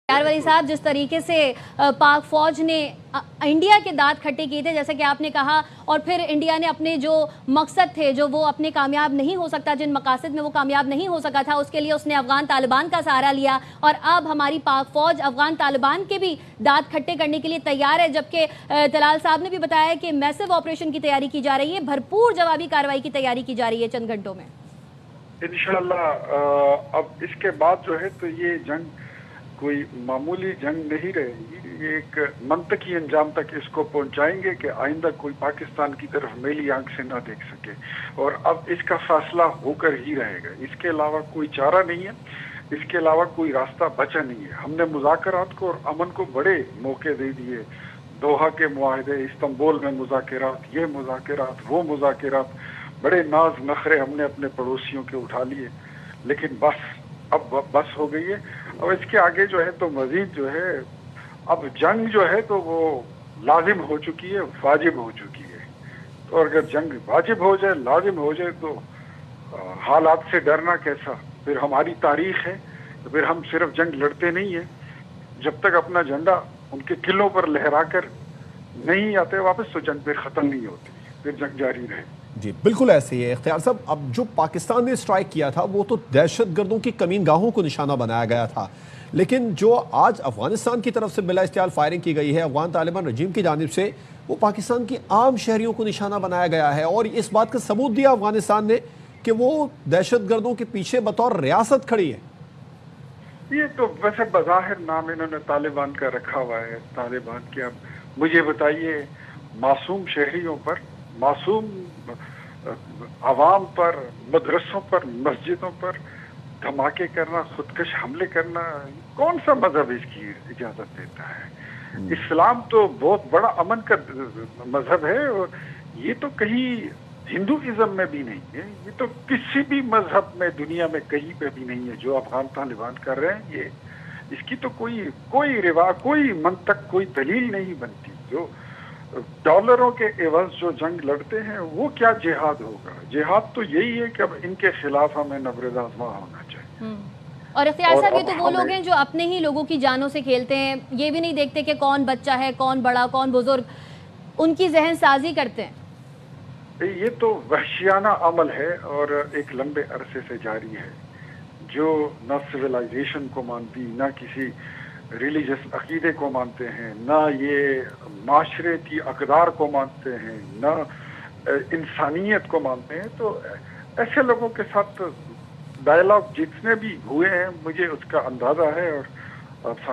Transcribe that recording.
यार वली साहब, जिस तरीके से पाक फौज ने इंडिया के दांत खट्टे किए थे, जैसे कि आपने कहा, और फिर इंडिया ने अपने जो मकसद थे, जो वो अपने कामयाब नहीं हो सकता, जिन मकासद में वो कामयाब नहीं हो सका था, उसके लिए उसने अफगान तालिबान का सहारा लिया। और अब हमारी पाक फौज अफगान तालिबान के भी दांत खट्टे करने के लिए तैयार है, जबकि तलाल साहब ने भी बताया कि मैसिव ऑपरेशन की तैयारी की जा रही है, भरपूर जवाबी कार्रवाई की तैयारी की जा रही है चंद घंटों में। इंशाअल्लाह अब इसके बाद जो है तो ये जंग कोई मामूली जंग नहीं रहेगी, ये एक मंतकी अंजाम तक इसको पहुंचाएंगे कि आइंदा कोई पाकिस्तान की तरफ मेली आंख से ना देख सके। और अब इसका फैसला होकर ही रहेगा, इसके अलावा कोई चारा नहीं है, इसके अलावा कोई रास्ता बचा नहीं है। हमने मुज़ाकरात को और अमन को बड़े मौके दे दिए, दोहा के मुआहदे, इस्तांबुल में मुज़ाकरात, ये मुज़ाकरात, वो मुज़ाकरात, बड़े नाज नखरे हमने अपने पड़ोसियों के उठा लिए, लेकिन अब बस हो गई है। अब इसके आगे जो है तो मजीद जो है, अब जंग जो है तो वो लाजिम हो चुकी है, वाजिब हो चुकी है। तो अगर जंग वाजिब हो जाए, लाजिम हो जाए, तो हालात से डरना कैसा। फिर हमारी तारीख है, तो फिर हम सिर्फ जंग लड़ते नहीं है, जब तक अपना झंडा उनके किलों पर लहरा कर नहीं आते वापस, तो जंग फिर ख़त्म नहीं होती, फिर जंग जारी रहे। जी बिल्कुल ऐसे ही है इख्तियार साहब। अब जो पाकिस्तान ने स्ट्राइक किया था वो तो दहशत गर्दों की कमीन गाहों को निशाना बनाया गया था, लेकिन जो आज अफगानिस्तान की तरफ से बिला इस्तियाल फायरिंग की गई है अफगान तालिबान रजीम की जानिब से, वो पाकिस्तान की आम शहरियों को निशाना बनाया गया है। और इस बात का सबूत दिया अफगानिस्तान ने कि वो दहशत गर्दों के पीछे बतौर रियासत खड़ी है। ये तो वैसे बज़ाहिर नाम इन्होंने तालिबान का रखा हुआ है, तालिबान के। अब मुझे बताइए, मासूम शहरियों पर, मासूम आवाम पर, मदरसों पर, मस्जिदों पर धमाके करना, खुदकश हमले करना, कौन सा मजहब इसकी इजाजत देता है? इस्लाम तो बहुत बड़ा अमन का मजहब है, और ये तो कहीं हिंदुइज्म में भी नहीं है, ये तो किसी भी मजहब में दुनिया में कहीं पे भी नहीं है जो अफगान तालिबान कर रहे हैं। ये इसकी तो कोई रिवाज, कोई मंतक, कोई दलील नहीं बनती। जो डॉलरों के एवज जो जंग लड़ते हैं, वो क्या जिहाद होगा? जिहाद तो यही है कि अब इनके खिलाफ हमें नबरेद आज़मा होना चाहिए। और इख्तियार साहब, ये तो वो लोग हैं जो अपने ही लोगों की जानों से खेलते हैं, ये भी नहीं देखते कि कौन बच्चा है, कौन बड़ा, कौन बुजुर्ग, उनकी जहन साजी करते हैं। ये तो वहशियाना अमल है और एक लंबे अरसे से जारी है, जो न सिविलाइजेशन को मानती, न किसी रिलीजियस अकीदे को मानते हैं, न ये माशरे की अकदार को मानते हैं, न इंसानियत को मानते हैं। तो ऐसे लोगों के साथ डायलॉग जितने भी हुए हैं, मुझे उसका अंदाज़ा है। और